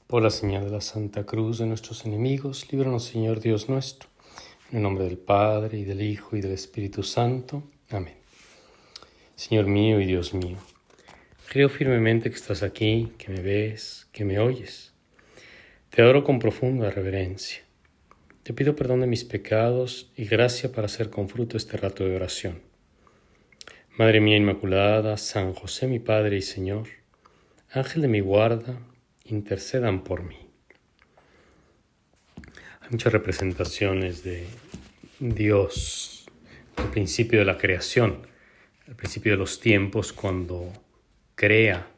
Por la señal de la Santa Cruz de nuestros enemigos, líbranos, Señor Dios nuestro. En el nombre del Padre, y del Hijo, y del Espíritu Santo. Amén. Señor mío y Dios mío, creo firmemente que estás aquí, que me ves, que me oyes. Te adoro con profunda reverencia. Te pido perdón de mis pecados y gracia para hacer con fruto este rato de oración. Madre mía Inmaculada, San José mi Padre y Señor, Ángel de mi guarda, intercedan por mí. Hay muchas representaciones de Dios al principio de la creación, al principio de los tiempos, cuando crea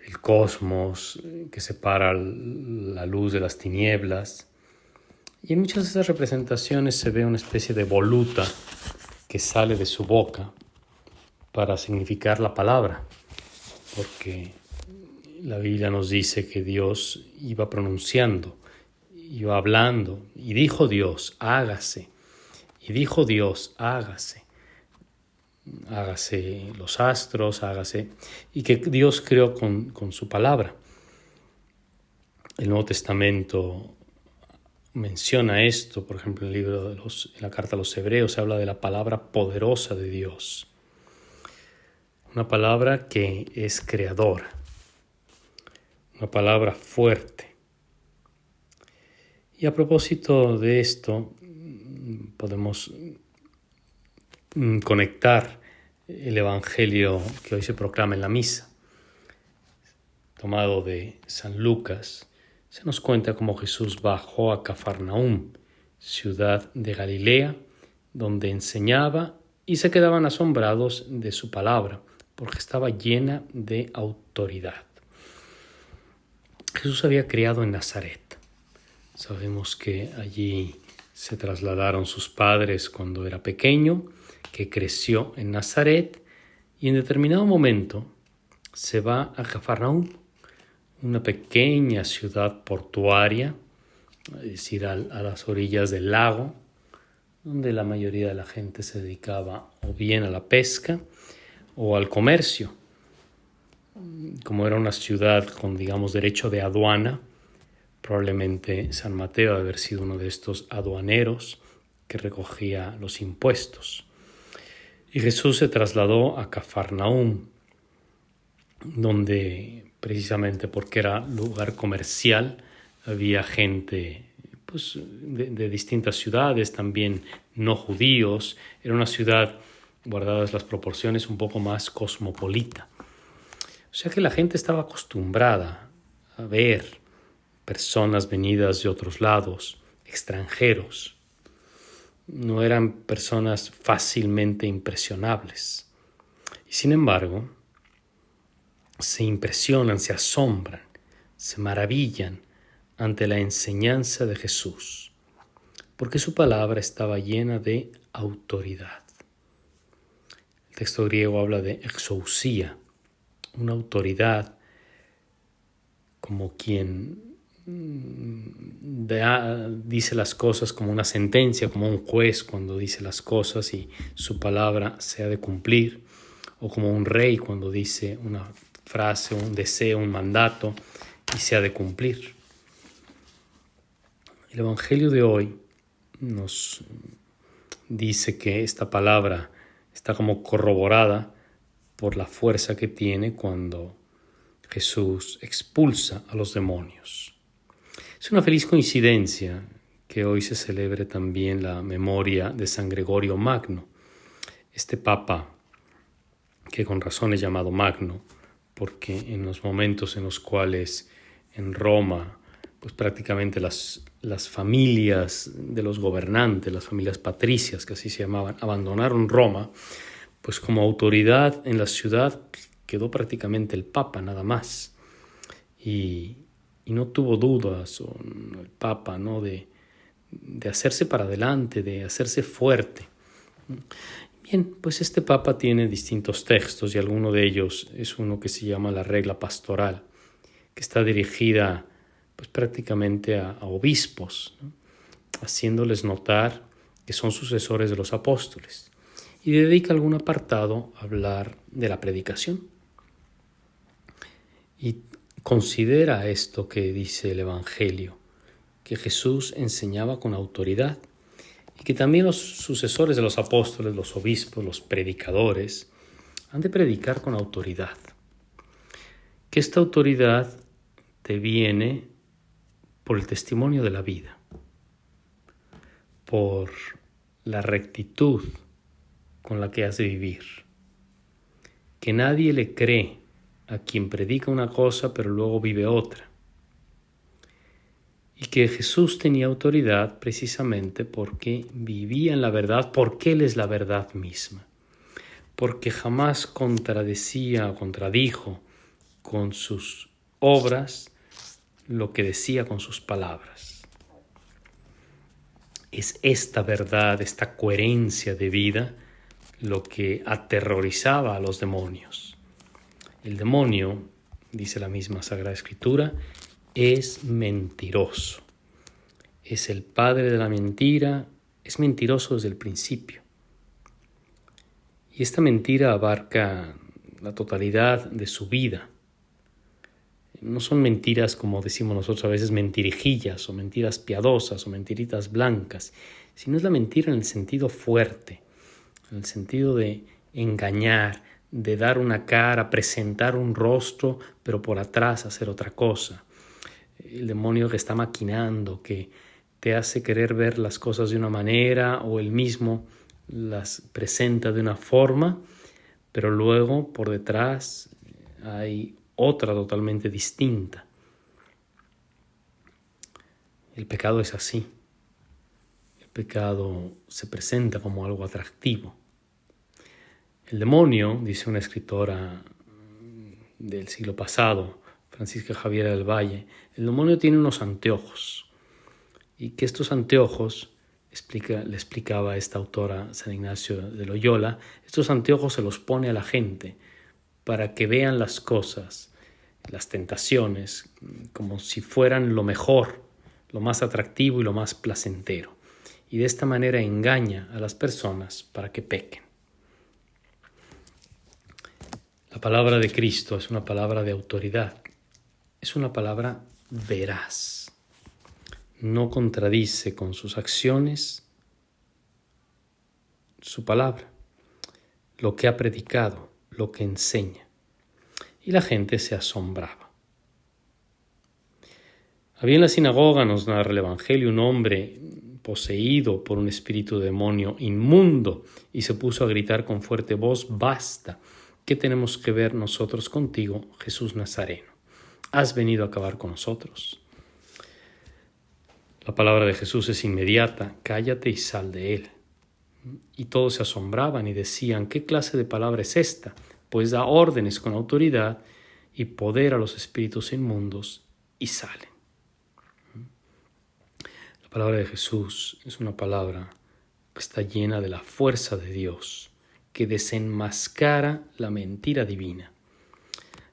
el cosmos, que separa la luz de las tinieblas. Y en muchas de esas representaciones se ve una especie de voluta que sale de su boca para significar la palabra, porque la Biblia nos dice que Dios iba pronunciando, iba hablando, y dijo Dios, hágase, y dijo Dios, hágase, hágase los astros, hágase, y que Dios creó con su palabra. El Nuevo Testamento menciona esto, por ejemplo, en el libro en la carta a los Hebreos se habla de la palabra poderosa de Dios, una palabra que es creadora, una palabra fuerte. Y a propósito de esto, podemos conectar el Evangelio que hoy se proclama en la misa, tomado de San Lucas. Se nos cuenta cómo Jesús bajó a Cafarnaúm, ciudad de Galilea, donde enseñaba y se quedaban asombrados de su palabra, porque estaba llena de autoridad. Jesús había criado en Nazaret. Sabemos que allí se trasladaron sus padres cuando era pequeño, que creció en Nazaret y en determinado momento se va a Cafarnaúm, una pequeña ciudad portuaria, es decir, a las orillas del lago, donde la mayoría de la gente se dedicaba o bien a la pesca o al comercio. Como era una ciudad con, digamos, derecho de aduana, probablemente San Mateo debe haber sido uno de estos aduaneros que recogía los impuestos. Y Jesús se trasladó a Cafarnaúm, donde precisamente porque era lugar comercial, había gente de distintas ciudades, también no judíos. Era una ciudad, guardadas las proporciones, un poco más cosmopolita. O sea que la gente estaba acostumbrada a ver personas venidas de otros lados, extranjeros. No eran personas fácilmente impresionables. Y sin embargo, se impresionan, se asombran, se maravillan ante la enseñanza de Jesús, porque su palabra estaba llena de autoridad. El texto griego habla de exousia, una autoridad como quien dice las cosas como una sentencia, como un juez cuando dice las cosas y su palabra se ha de cumplir, o como un rey cuando dice una frase, un deseo, un mandato y se ha de cumplir. El Evangelio de hoy nos dice que esta palabra está como corroborada por la fuerza que tiene cuando Jesús expulsa a los demonios. Es una feliz coincidencia que hoy se celebre también la memoria de San Gregorio Magno, este papa que con razón es llamado Magno, porque en los momentos en los cuales en Roma pues prácticamente las familias de los gobernantes, las familias patricias, que así se llamaban, abandonaron Roma, pues como autoridad en la ciudad quedó prácticamente el Papa nada más. Y no tuvo dudas el Papa, ¿no? de hacerse para adelante, de hacerse fuerte. Bien, pues este Papa tiene distintos textos y alguno de ellos es uno que se llama la Regla Pastoral, que está dirigida pues prácticamente a obispos, ¿no? Haciéndoles notar que son sucesores de los apóstoles, y dedica algún apartado a hablar de la predicación. Y considera esto que dice el Evangelio, que Jesús enseñaba con autoridad y que también los sucesores de los apóstoles, los obispos, los predicadores, han de predicar con autoridad. Que esta autoridad te viene por el testimonio de la vida, por la rectitud con la que has de vivir. Que nadie le cree a quien predica una cosa pero luego vive otra. Y que Jesús tenía autoridad precisamente porque vivía en la verdad, porque Él es la verdad misma. Porque jamás contradecía o contradijo con sus obras lo que decía con sus palabras. Es esta verdad, esta coherencia de vida, lo que aterrorizaba a los demonios. El demonio, dice la misma Sagrada Escritura, es mentiroso. Es el padre de la mentira, es mentiroso desde el principio. Y esta mentira abarca la totalidad de su vida. No son mentiras, como decimos nosotros a veces, mentirijillas o mentiras piadosas o mentiritas blancas, sino es la mentira en el sentido fuerte, en el sentido de engañar, de dar una cara, presentar un rostro, pero por atrás hacer otra cosa. El demonio que está maquinando, que te hace querer ver las cosas de una manera o él mismo las presenta de una forma, pero luego por detrás hay otra totalmente distinta. El pecado es así. El pecado se presenta como algo atractivo. El demonio, dice una escritora del siglo pasado, Francisca Javiera del Valle, el demonio tiene unos anteojos y que estos anteojos, le explicaba esta autora San Ignacio de Loyola, estos anteojos se los pone a la gente para que vean las cosas, las tentaciones, como si fueran lo mejor, lo más atractivo y lo más placentero. Y de esta manera engaña a las personas para que pequen. La palabra de Cristo es una palabra de autoridad, es una palabra veraz. No contradice con sus acciones su palabra, lo que ha predicado, lo que enseña. Y la gente se asombraba. Había en la sinagoga, nos narra el Evangelio, un hombre poseído por un espíritu demonio inmundo y se puso a gritar con fuerte voz: «Basta, ¿qué tenemos que ver nosotros contigo, Jesús Nazareno? ¿Has venido a acabar con nosotros?». La palabra de Jesús es inmediata: «Cállate y sal de él». Y todos se asombraban y decían: «¿Qué clase de palabra es esta? Pues da órdenes con autoridad y poder a los espíritus inmundos y salen». La palabra de Jesús es una palabra que está llena de la fuerza de Dios, que desenmascara la mentira divina.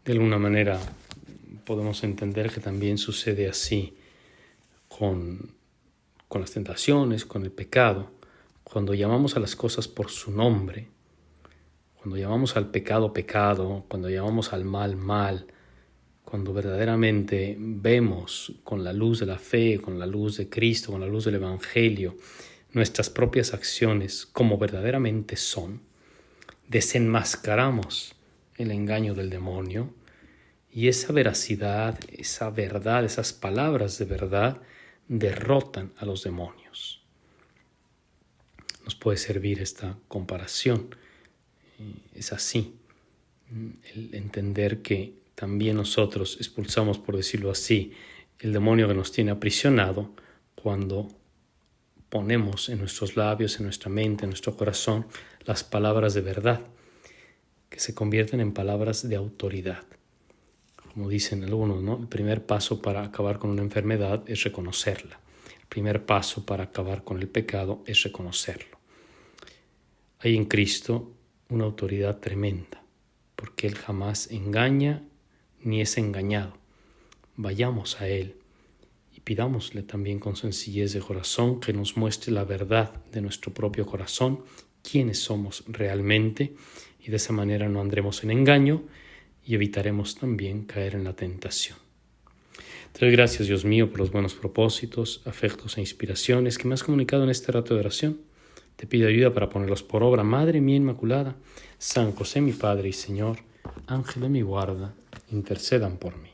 De alguna manera podemos entender que también sucede así con las tentaciones, con el pecado. Cuando llamamos a las cosas por su nombre, cuando llamamos al pecado pecado, cuando llamamos al mal mal, cuando verdaderamente vemos con la luz de la fe, con la luz de Cristo, con la luz del Evangelio, nuestras propias acciones como verdaderamente son, desenmascaramos el engaño del demonio y esa veracidad, esa verdad, esas palabras de verdad derrotan a los demonios. Nos puede servir esta comparación. Es así, el entender que también nosotros expulsamos, por decirlo así, el demonio que nos tiene aprisionado cuando ponemos en nuestros labios, en nuestra mente, en nuestro corazón, las palabras de verdad, que se convierten en palabras de autoridad. Como dicen algunos, ¿no? El primer paso para acabar con una enfermedad es reconocerla. El primer paso para acabar con el pecado es reconocerlo. Hay en Cristo una autoridad tremenda, porque Él jamás engaña ni es engañado. Vayamos a Él y pidámosle también con sencillez de corazón que nos muestre la verdad de nuestro propio corazón, quiénes somos realmente, y de esa manera no andremos en engaño y evitaremos también caer en la tentación. Te doy gracias, Dios mío, por los buenos propósitos, afectos e inspiraciones que me has comunicado en este rato de oración. Te pido ayuda para ponerlos por obra. Madre mía Inmaculada, San José mi Padre y Señor, Ángel de mi guarda, intercedan por mí.